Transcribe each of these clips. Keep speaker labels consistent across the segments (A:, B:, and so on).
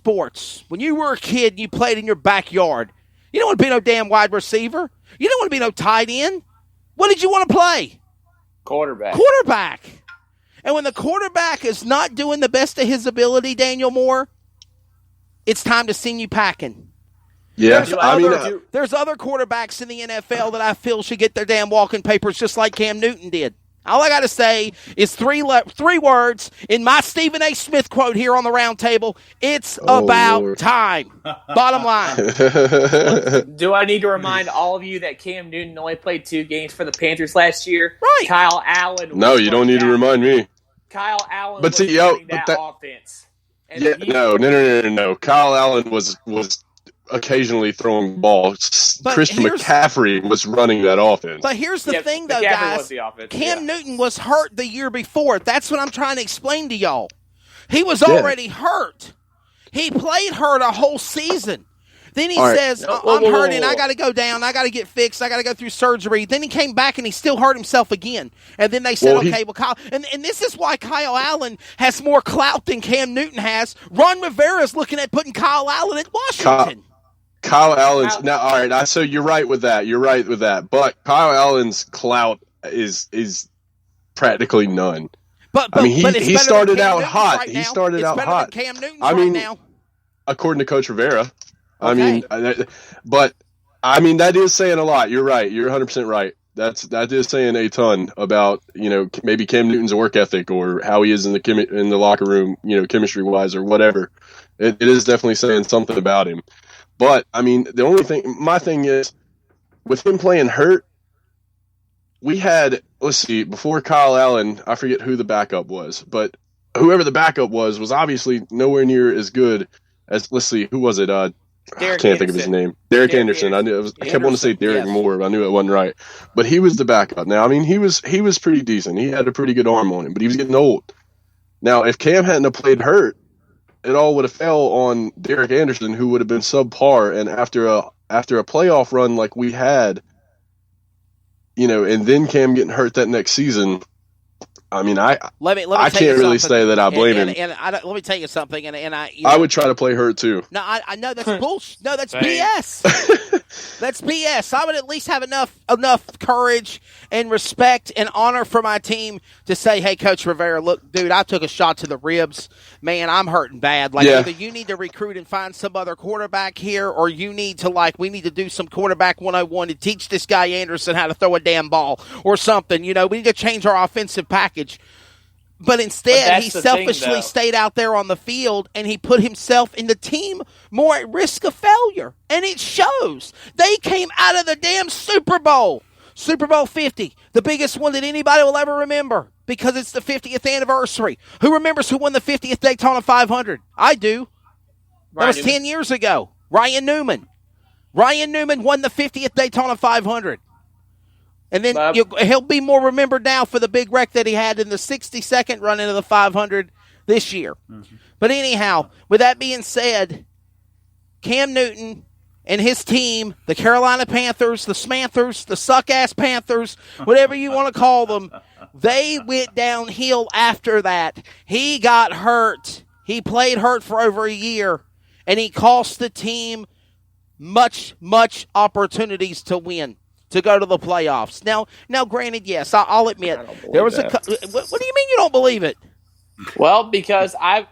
A: sports, when you were a kid and you played in your backyard, you don't want to be no damn wide receiver. You don't want to be no tight end. What did you want to play? Quarterback. And when the quarterback is not doing the best of his ability, Daniel Moore, it's time to send you packing.
B: Yeah,
A: there's other quarterbacks in the NFL that I feel should get their damn walking papers just like Cam Newton did. All I got to say is three words in my Stephen A. Smith quote here on the round table. It's about time. Bottom line.
C: Do I need to remind all of you that Cam Newton only played 2 games for the Panthers last year?
A: Right.
C: Kyle Allen.
B: No, you don't need to remind me.
C: Kyle Allen
B: was
C: running that offense. And
B: No. Kyle Allen was occasionally throwing the ball. Christian McCaffrey was running that offense.
A: But here's the thing, though, guys. Cam Newton was hurt the year before. That's what I'm trying to explain to y'all. He was already hurt. He played hurt a whole season. Then he says, I'm hurt and I got to go down. I got to get fixed. I got to go through surgery. Then he came back and he still hurt himself again. And then they said, Kyle. And this is why Kyle Allen has more clout than Cam Newton has. Ron Rivera's looking at putting Kyle Allen at Washington.
B: Kyle Allen's now. All right, so you're right with that. But Kyle Allen's clout is practically none.
A: But
B: he started out hot.
A: Right,
B: he started out hot.
A: Cam Newton's now.
B: According to Coach Rivera.
A: Okay.
B: That is saying a lot. You're right. You're 100% right. That is saying a ton about maybe Cam Newton's work ethic or how he is in the locker room, chemistry wise or whatever. It is definitely saying something about him. But my thing is, with him playing hurt, we had, before Kyle Allen, I forget who the backup was, but whoever the backup was obviously nowhere near as good as, who was it? I can't think of his name. Derek Anderson. I kept wanting to say Derek Moore, but I knew it wasn't right. But he was the backup. Now, he was pretty decent. He had a pretty good arm on him, but he was getting old. Now, if Cam hadn't have played hurt, it all would have fell on Derek Anderson, who would have been subpar. And after a playoff run like we had, and then Cam getting hurt that next season, I can't really say that I blame him.
A: And let me tell you something.
B: I would try to play hurt too.
A: No, I know that's bullshit. No, that's BS. That's BS. I would at least have enough courage and respect and honor for my team to say, hey, Coach Rivera, look, dude, I took a shot to the ribs. Man, I'm hurting bad. Either you need to recruit and find some other quarterback here, or you need to, we need to do some quarterback 101 to teach this guy Anderson how to throw a damn ball or something. We need to change our offensive package. But instead, he selfishly stayed out there on the field, and he put himself and the team more at risk of failure. And it shows. They came out of the damn Super Bowl 50, the biggest one that anybody will ever remember, because it's the 50th anniversary. Who remembers who won the 50th Daytona 500? I do. That was 10 years ago. Ryan Newman. Ryan Newman won the 50th Daytona 500. And then he'll be more remembered now for the big wreck that he had in the 62nd run into the 500 this year. Mm-hmm. But anyhow, with that being said, Cam Newton and his team, the Carolina Panthers, the Smanthers, the suck-ass Panthers, whatever you want to call them, they went downhill after that. He got hurt. He played hurt for over a year, and he cost the team much opportunities to win, to go to the playoffs. Now, granted, yes, I'll admit there was what do you mean you don't believe it?
C: Well, because I'm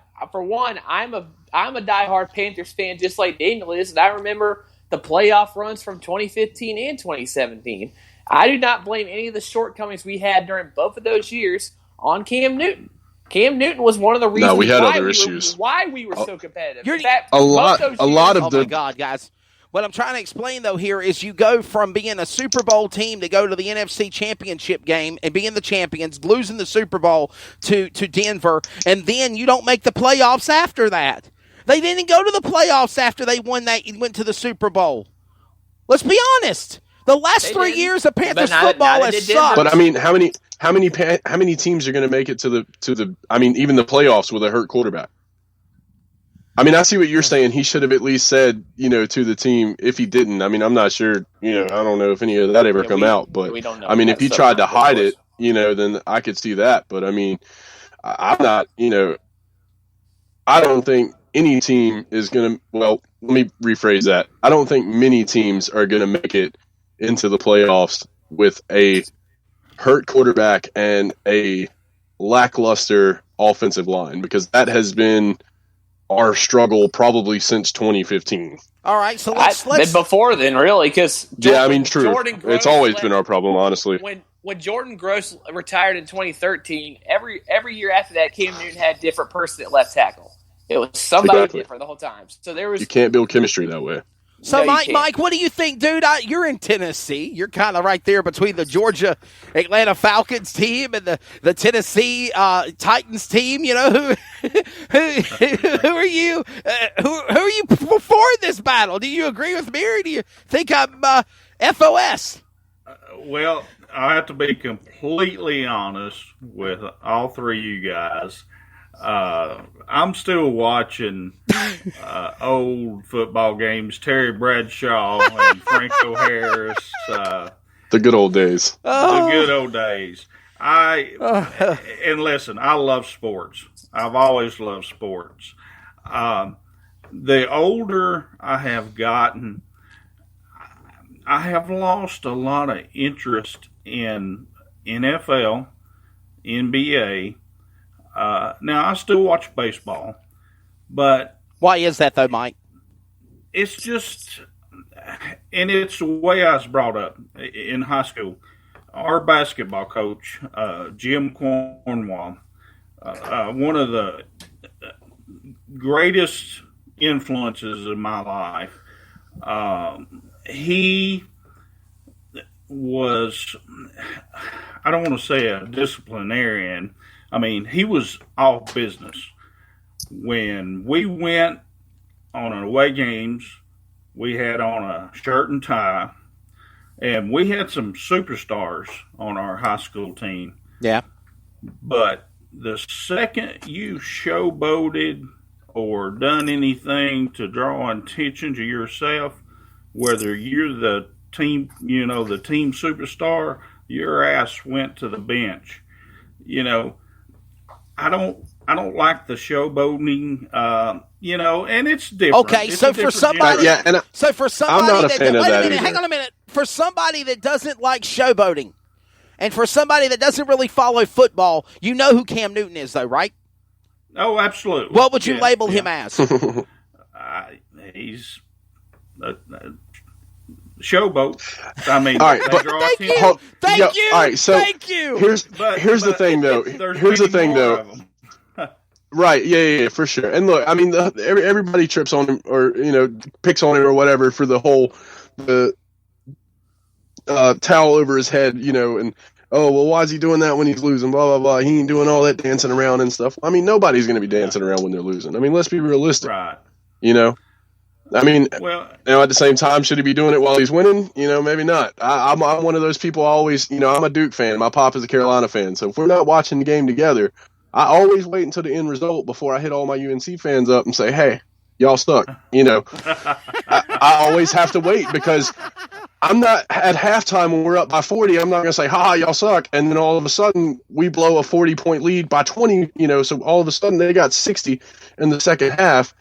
C: a diehard Panthers fan, just like Daniel is, and I remember the playoff runs from 2015 and 2017. I do not blame any of the shortcomings we had during both of those years on Cam Newton. Cam Newton was one of the reasons why we were so competitive. In fact,
B: a lot of
A: oh my God, guys. What I'm trying to explain, though, here is you go from being a Super Bowl team to go to the NFC Championship game and being the champions, losing the Super Bowl to Denver, and then you don't make the playoffs after that. They didn't go to the playoffs after they went to the Super Bowl. Let's be honest. The last 3 years of Panthers football has sucked.
B: But how many teams are going to make it to the even the playoffs with a hurt quarterback? I see what you're saying. He should have at least said, to the team, if he didn't. I'm not sure, I don't know if any of that ever come out. But, if he tried to hide it, then I could see that. But, I'm not, I don't think any team is going to, well, let me rephrase that. I don't think many teams are going to make it into the playoffs with a hurt quarterback and a lackluster offensive line, because that has been our struggle probably since 2015.
A: All right, so let's
C: before then, really, because
B: true. It's always been our problem, honestly.
C: When Jordan Gross retired in 2013, every year after that, Cam Newton had a different person at left tackle. It was somebody different the whole time. So you
B: can't build chemistry that way.
A: So, no, Mike, what do you think, dude? You're in Tennessee. You're kind of right there between the Georgia Atlanta Falcons team and the Tennessee Titans team. You know, who are you? Who are you for this battle? Do you agree with me, or do you think I'm FOS?
D: Well, I have to be completely honest with all three of you guys. I'm still watching old football games, Terry Bradshaw and Franco Harris.
B: The good old days.
D: The good old days. And listen, I love sports. I've always loved sports. The older I have gotten, I have lost a lot of interest in NFL, NBA. Now, I still watch baseball, but...
A: Why is that, though, Mike?
D: It's just... And it's the way I was brought up in high school. Our basketball coach, Jim Cornwall, one of the greatest influences in my life, he was... I don't want to say a disciplinarian. I mean, he was all business. When we went on away games, we had on a shirt and tie, and we had some superstars on our high school team.
A: Yeah.
D: But the second you showboated or done anything to draw attention to yourself, whether you're the team, the team superstar, your ass went to the bench. I don't like the showboating, and it's different.
A: Okay, so for somebody, I'm not
B: a fan of that.
A: Hang on a minute. For somebody that doesn't like showboating, and for somebody that doesn't really follow football, you know who Cam Newton is, though, right?
D: Oh, absolutely.
A: What would you label him as?
D: He's a showboat. I mean,
B: all right, but
A: thank you.
B: All right, so
A: thank you.
B: Here's the thing, though. Here's the thing, though. Right, yeah, for sure. And look, I mean, everybody trips on him, or picks on him or whatever for the towel over his head, and why is he doing that when he's losing? Blah blah blah. He ain't doing all that dancing around and stuff. I mean, nobody's going to be dancing around when they're losing. I mean, let's be realistic.
D: Right.
B: I mean, at the same time, should he be doing it while he's winning? Maybe not. I'm one of those people always, I'm a Duke fan. My pop is a Carolina fan. So if we're not watching the game together, I always wait until the end result before I hit all my UNC fans up and say, hey, y'all suck. I always have to wait, because I'm not at halftime when we're up by 40. I'm not going to say, y'all suck. And then all of a sudden we blow a 40-point lead by 20, so all of a sudden they got 60 in the second half.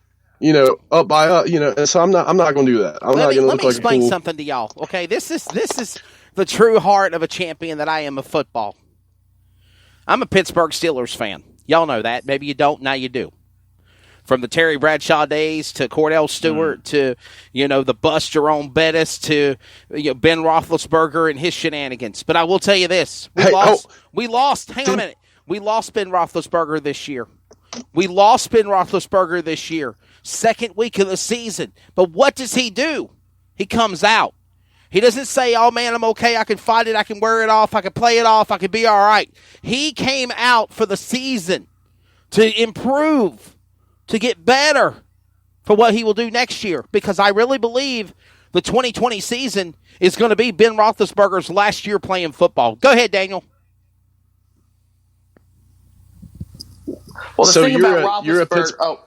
B: Up by and so I'm not going to do that. I'm not going to look like a fool. Let me
A: explain something to y'all. Okay, this is the true heart of a champion that I am of football. I'm a Pittsburgh Steelers fan. Y'all know that. Maybe you don't. Now you do. From the Terry Bradshaw days to Cordell Stewart to the bust Jerome Bettis to Ben Roethlisberger and his shenanigans. But I will tell you this: we lost. Hang on a minute. We lost Ben Roethlisberger this year. Second week of the season. But what does he do? He comes out. He doesn't say, oh, man, I'm okay. I can fight it. I can wear it off. I can play it off. I can be all right. He came out for the season to improve, to get better for what he will do next year, because I really believe the 2020 season is going to be Ben Roethlisberger's last year playing football. Go ahead, Daniel.
C: Well, the thing about Roethlisberger...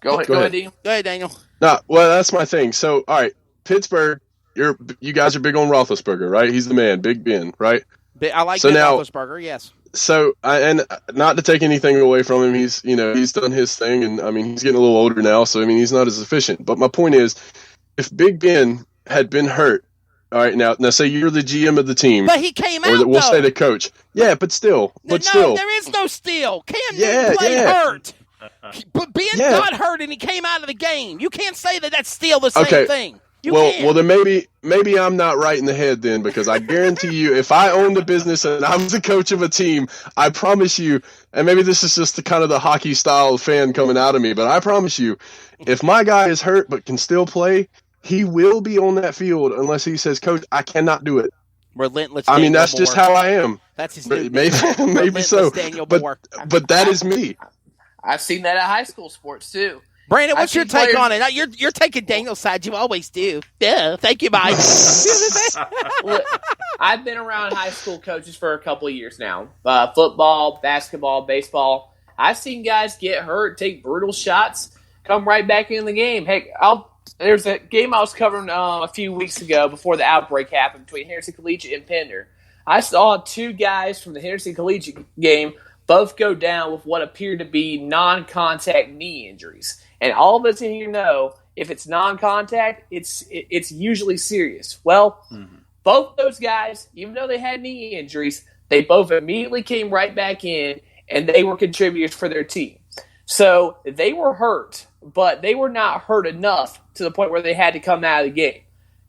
C: Go ahead, Daniel.
A: Go ahead, Daniel.
B: No, well, that's my thing. So, all right, Pittsburgh, you guys are big on Roethlisberger, right? He's the man, Big Ben, right?
A: I like Ben Roethlisberger, yes.
B: So, and not to take anything away from him, he's done his thing, and I mean, he's getting a little older now, so I mean, he's not as efficient. But my point is, if Big Ben had been hurt, all right, now say you're the GM of the team,
A: but he came out.
B: We'll say the coach. Yeah, but still, still,
A: there is no still. Cam Newton played hurt. But Ben got hurt and he came out of the game. You can't say that that's still the same thing.
B: Well, then maybe I'm not right in the head then, because I guarantee you, if I owned a business and I was the coach of a team, I promise you, and maybe this is just the kind of the hockey style fan coming out of me, but I promise you, if my guy is hurt but can still play, he will be on that field unless he says, "Coach, I cannot do it."
A: Relentless.
B: I mean, that's just how I am.
A: That's his
B: maybe so. But that is me.
C: I've seen that at high school sports too.
A: Brandon, what's your take on it? You're taking Daniel's side. You always do. Yeah, thank you, Mike.
C: Look, I've been around high school coaches for a couple of years now. Football, basketball, baseball. I've seen guys get hurt, take brutal shots, come right back in the game. Hey, there's a game I was covering a few weeks ago before the outbreak happened between Henderson Collegiate and Pender. I saw two guys from the Henderson Collegiate game both go down with what appeared to be non-contact knee injuries. And all of us in here know if it's non-contact, it's usually serious. Well, both those guys, even though they had knee injuries, they both immediately came right back in, and they were contributors for their team. So they were hurt, but they were not hurt enough to the point where they had to come out of the game.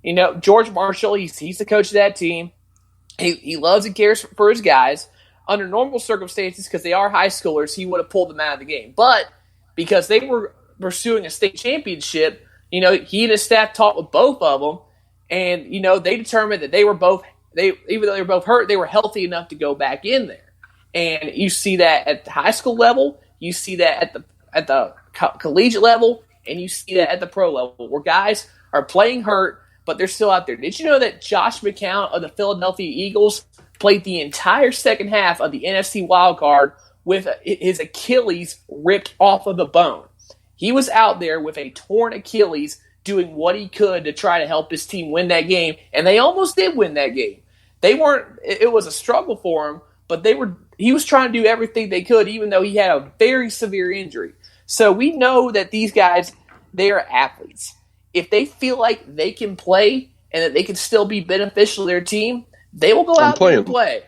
C: You know, George Marshall, he's the coach of that team. He loves and cares for his guys. Under normal circumstances, because they are high schoolers, he would have pulled them out of the game. But because they were pursuing a state championship, you know, he and his staff talked with both of them, and, you know, they determined that even though they were both hurt, they were healthy enough to go back in there. And you see that at the high school level, you see that at the collegiate level, and you see that at the pro level, where guys are playing hurt, but they're still out there. Did you know that Josh McCown of the Philadelphia Eagles played the entire second half of the NFC wildcard with his Achilles ripped off of the bone? He was out there with a torn Achilles doing what he could to try to help his team win that game, and they almost did win that game. It was a struggle for him, but he was trying to do everything they could, even though he had a very severe injury. So we know that these guys, they are athletes. If they feel like they can play and that they can still be beneficial to their team, they will go out there and play.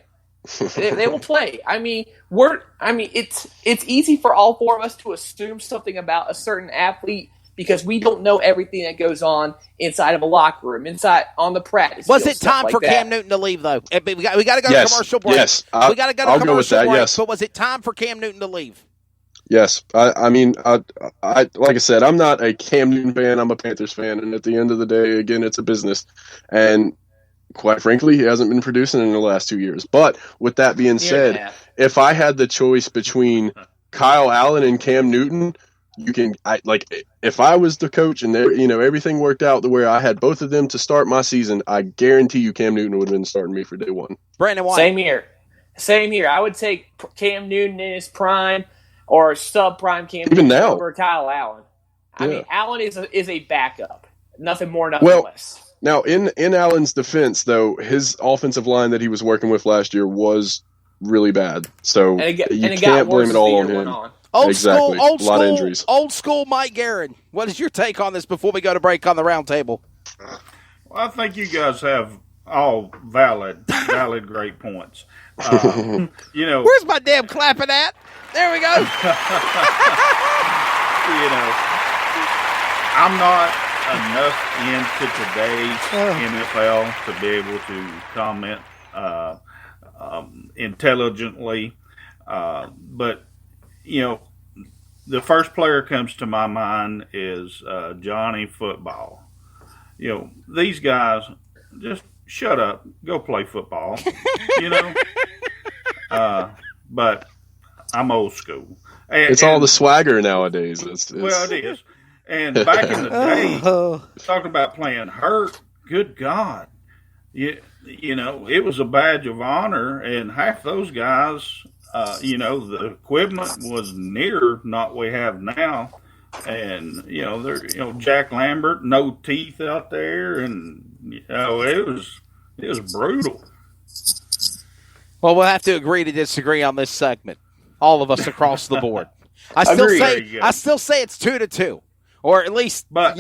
C: They will play. I mean, it's easy for all four of us to assume something about a certain athlete because we don't know everything that goes on inside of a locker room, inside on the practice.
A: Was it time for Cam Newton to leave, though? We got to go to commercial break.
B: Yes,
A: we got to go to commercial break.
B: Yes.
A: But was it time for Cam Newton to leave?
B: Yes. I mean, like I said, I'm not a Cam Newton fan. I'm a Panthers fan, and at the end of the day, again, it's a business, and quite frankly, he hasn't been producing in the last 2 years. But with that being said, if I had the choice between Kyle Allen and Cam Newton, if I was the coach and everything worked out the way I had both of them to start my season, I guarantee you Cam Newton would have been starting me for day one.
A: Brandon White.
C: Same here. I would take Cam Newton in his prime or sub-prime Cam
B: Even
C: Newton
B: now
C: over Kyle Allen. I mean, Allen is a backup. Nothing more, nothing less.
B: Now, in Allen's defense, though, his offensive line that he was working with last year was really bad. So you can't blame it all on him.
A: Old
B: exactly.
A: School,
B: a lot of injuries.
A: Old school Mike Guerin. What is your take on this before we go to break on the round table?
D: Well, I think you guys have all valid great points.
A: Where's my damn clapping at? There we go.
D: I'm not enough into today's NFL to be able to comment intelligently, but the first player comes to my mind is Johnny Football. These guys just shut up, go play football. But I'm old school.
B: It's all the swagger nowadays.
D: Well, it is. And back in the day, talking about playing hurt, good God. It was a badge of honor, and half those guys, the equipment was near not what we have now. And, they're, Jack Lambert, no teeth out there, and, it was brutal.
A: Well, we'll have to agree to disagree on this segment. All of us across the board. I still say it's 2-2, or at least.
D: But